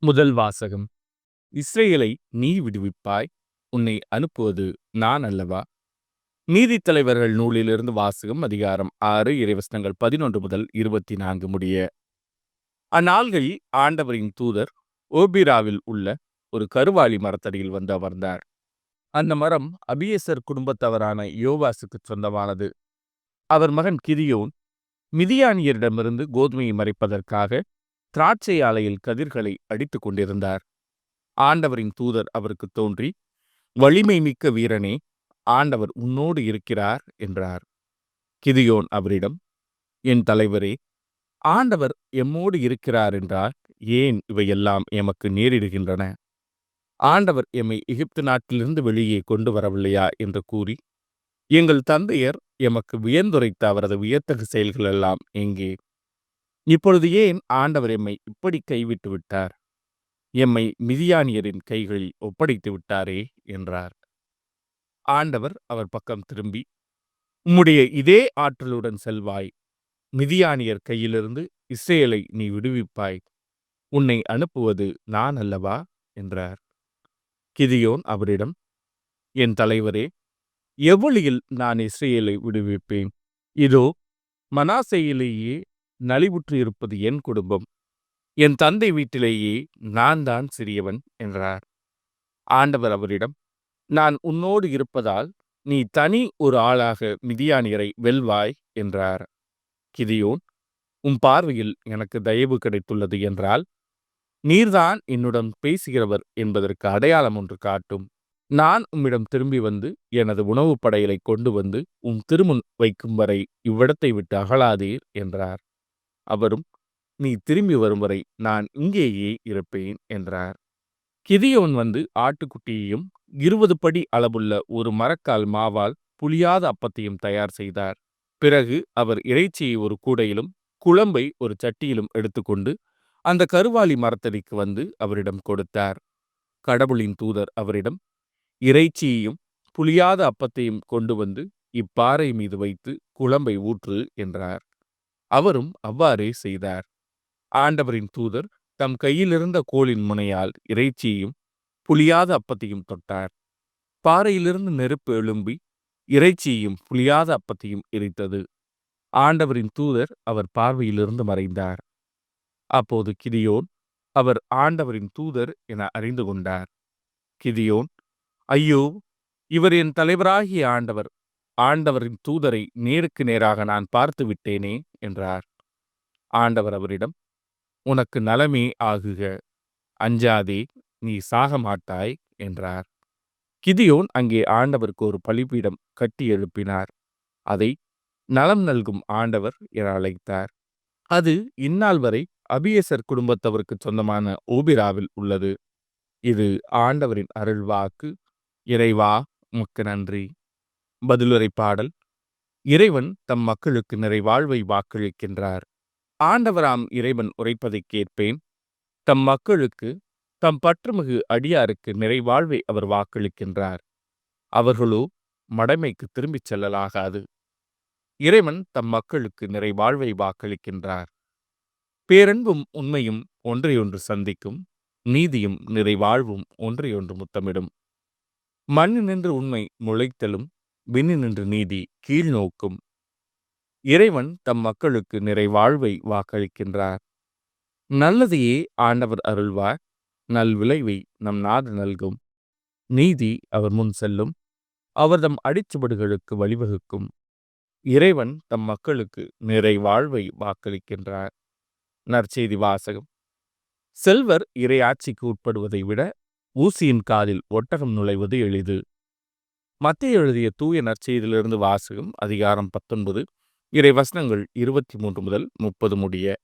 முதல் வாசகம். இஸ்ரவேலை நீ விடுவிப்பாய், உன்னை அனுப்புவது நான் அல்லவா? நீதித்தலைவர்கள் நூலிலிருந்து வாசகம். அதிகாரம் 6 இறைவசனங்கள் 11 முதல் 24 முடிய. அந்நாள்களில் ஆண்டவரின் தூதர் ஓபிராவில் உள்ள ஒரு கருவாலி மரத்தடியில் வந்து அமர்ந்தார். அந்த மரம் அபியேசர் குடும்பத்தவரான யோவாசுக்கு சொந்தமானது. அவர் மகன் கிதியோன் மிதியானியரிடமிருந்து கோதுமையை மறைப்பதற்காக திராட்சை ஆலையில் கதிர்களை அடித்துக் கொண்டிருந்தார். ஆண்டவரின் தூதர் அவருக்கு தோன்றி, வலிமை மிக்க வீரனே, ஆண்டவர் உன்னோடு இருக்கிறார் என்றார். கிதியோன் அவரிடம், என் தலைவரே, ஆண்டவர் எம்மோடு இருக்கிறார் என்றால் ஏன் இவையெல்லாம் எமக்கு நேரிடுகின்றன? ஆண்டவர் எம்மை எகிப்து நாட்டிலிருந்து வெளியே கொண்டு வரவில்லையா என்று கூறி, எங்கள் தந்தையர் எமக்கு வியந்துரைத்த அவரது வியத்தகு செயல்கள் எல்லாம் எங்கே? இப்பொழுது ஏன் ஆண்டவர் எம்மை இப்படி கைவிட்டு விட்டார்? எம்மை மிதியானியரின் கைகளில் ஒப்படைத்து விட்டாரே என்றார். ஆண்டவர் அவர் பக்கம் திரும்பி, உம்முடைய இதே ஆற்றலுடன் செல்வாய், மிதியானியர் கையிலிருந்து இஸ்ரவேலை நீ விடுவிப்பாய், உன்னை அனுப்புவது நான் அல்லவா என்றார். கிதியோன் அவரிடம், என் தலைவரே, எவ்வழியில் நான் இஸ்ரவேலை விடுவிப்பேன்? இதோ மனாசேயிலேயே நலிவுற்று இருப்பது என் குடும்பம், என் தந்தை வீட்டிலேயே நான் தான் சிறியவன் என்றார். ஆண்டவர் அவரிடம், நான் உன்னோடு இருப்பதால் நீ தனி ஒரு ஆளாக மிதியானியரை வெல்வாய் என்றார். கிதியோன், உம் பார்வையில் எனக்கு தயவு கிடைத்துள்ளது என்றால் நீர்தான் என்னுடன் பேசுகிறவர் என்பதற்கு அடையாளம் ஒன்று காட்டும். நான் உம்மிடம் திரும்பி வந்து எனது உணவுப் படையலை கொண்டு வந்து உம் திருமுன் வைக்கும் வரை இவ்விடத்தை விட்டு அகலாதீர் என்றார். அவரும், நீ திரும்பி வரும் வரை நான் இங்கேயே இருப்பேன் என்றார். கிதியோன் வந்து ஆட்டுக்குட்டியையும் 20 படி அளவுள்ள ஒரு மரக்கால் மாவால் புளியாத அப்பத்தையும் தயார் செய்தார். பிறகு அவர் இறைச்சியை ஒரு கூடையிலும் குழம்பை ஒரு சட்டியிலும் எடுத்துக்கொண்டு அந்த கருவாலி மரத்தடிக்கு வந்து அவரிடம் கொடுத்தார். கடவுளின் தூதர் அவரிடம், இறைச்சியையும் புளியாத அப்பத்தையும் கொண்டு வந்து இப்பாறை மீது வைத்து குழம்பை ஊற்று என்றார். அவரும் அவ்வாறே செய்தார். ஆண்டவரின் தூதர் தம் கையிலிருந்த கோலின் முனையால் இறைச்சியையும் புளியாத அப்பத்தையும் தொட்டார். பாறையிலிருந்து நெருப்பு எழும்பி இறைச்சியையும் புளியாத அப்பத்தையும் எரித்தது. ஆண்டவரின் தூதர் அவர் பார்வையிலிருந்து மறைந்தார். அப்போது கிதியோன் அவர் ஆண்டவரின் தூதர் என அறிந்து கொண்டார். கிதியோன், ஐயோ, இவர் என் தலைவராகிய ஆண்டவர், ஆண்டவரின் தூதரை நேருக்கு நேராக நான் பார்த்து விட்டேனே என்றார். ஆண்டவர் அவரிடம், உனக்கு நலமே ஆகுக, அஞ்சாதே, நீ சாக மாட்டாய் என்றார். கிதியோன் அங்கே ஆண்டவருக்கு ஒரு பலிபீடம் கட்டி எழுப்பினார். அதை நலம் நல்கும் ஆண்டவர் என அழைத்தார். அது இந்நாள் வரை அபியேசர் குடும்பத்தவருக்கு சொந்தமான ஓபிராவில் உள்ளது. இது ஆண்டவரின் அருள்வாக்கு. இறைவா, உமக்கு நன்றி. பதிலுரை பாடல். இறைவன் தம் மக்களுக்கு நிறைவாழ்வை வாக்களிக்கின்றார். ஆண்டவராம் இறைவன் உரைப்பதைக் கேட்பேன். தம் மக்களுக்கு, தம் பற்றுமிகு அடியாருக்கு நிறைவாழ்வை அவர் வாக்களிக்கின்றார். அவர்களோ மடமைக்கு திரும்பிச் செல்லலாகாது. இறைவன் தம் மக்களுக்கு நிறைவாழ்வை வாக்களிக்கின்றார். பேரன்பும் உண்மையும் ஒன்றையொன்று சந்திக்கும், நீதியும் நிறைவாழ்வும் ஒன்றையொன்று முத்தமிடும். மண்ணினின்று உண்மை முளைத்தலும், விண்ணினின்று நீதி கீழ்நோக்கும். இறைவன் தம் மக்களுக்கு நிறைவாழ்வை வாக்களிக்கின்றார். நல்லதையே ஆண்டவர் அருள்வார், நல்விளைவை நம் நாடு நல்கும். நீதி அவர் முன் செல்லும், அவர் தம் அடிச்சுவடுகளுக்கு வழிவகுக்கும். இறைவன் தம் மக்களுக்கு நிறைவாழ்வை வாக்களிக்கின்றார். நற்செய்தி வாசகம். செல்வர் இறையாட்சிக்கு உட்படுவதை விட ஊசியின் காதில் ஒட்டகம் நுழைவது எளிது. மத்தேயு எழுதிய தூய நற்செய்தியிலிருந்து வாசகம். அதிகாரம் 19 இறைவசனங்கள் 23 முதல் 30 முடிய.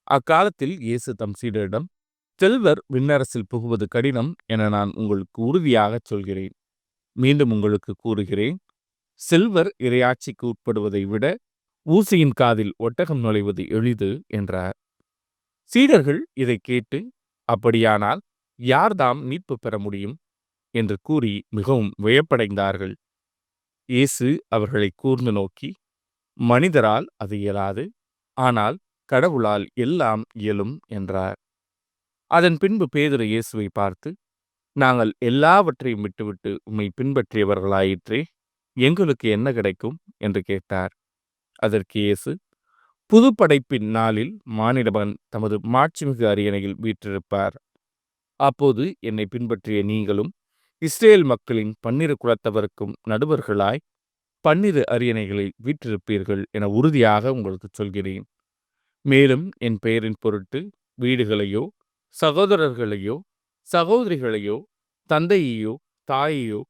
அக்காலத்தில் இயேசு தம் சீடரிடம், செல்வர் விண்ணரசில் புகுவது கடினம் என நான் உங்களுக்கு உறுதியாகச் சொல்கிறேன். மீண்டும் உங்களுக்கு கூறுகிறேன், செல்வர் இறையாட்சிக்கு உட்படுவதை விட ஊசியின் காதில் ஒட்டகம் நுழைவது எளிது என்றார். சீடர்கள் இதை கேட்டு, அப்படியானால் யார்தாம் மீட்பு பெற முடியும் என்று கூறி மிகவும் வியப்படைந்தார்கள். இயேசு அவர்களை கூர்ந்து நோக்கி, மனிதரால் அது இயலாது, ஆனால் கடவுளால் எல்லாம் இயலும் என்றார். அதன் பின்பு பேதுரு இயேசுவை பார்த்து, நாங்கள் எல்லாவற்றையும் விட்டுவிட்டு உம்மை பின்பற்றியவர்களாயிற்றே, எங்களுக்கு என்ன கிடைக்கும் என்று கேட்டார். அதற்கு இயேசு, புது படைப்பின் நாளில் மானிடமகன் தமது மாட்சிமிகு அரியணையில் வீற்றிருப்பார். அப்போது என்னை பின்பற்றிய நீங்களும் இஸ்ரேல் மக்களின் 12 குலத்தவருக்கும் நடுவர்களாய் 12 அரியணைகளில் வீற்றிருப்பீர்கள் என உறுதியாக உங்களுக்கு சொல்கிறேன். மேலும் என் பெயரின் பொருட்டு வீடுகளையோ சகோதரர்களையோ சகோதரிகளையோ தந்தையையோ தாயையோ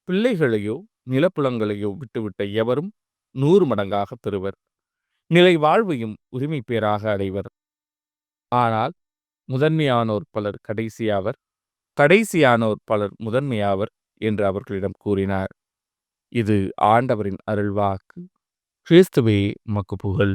பிள்ளைகளையோ நிலப்புலங்களையோ விட்டுவிட்ட எவரும் 100 மடங்காக பெறுவர், நிலை வாழ்வையும் உரிமை பேராக அடைவர். ஆனால் முதன்மையானோர் பலர் கடைசியாவர், கடைசியானோர் பலர் முதன்மையாவர் என்று அவர்களிடம் கூறினார். இது ஆண்டவரின் அருள்வாக்கு. கிறிஸ்துவே உமக்கு புகழ்.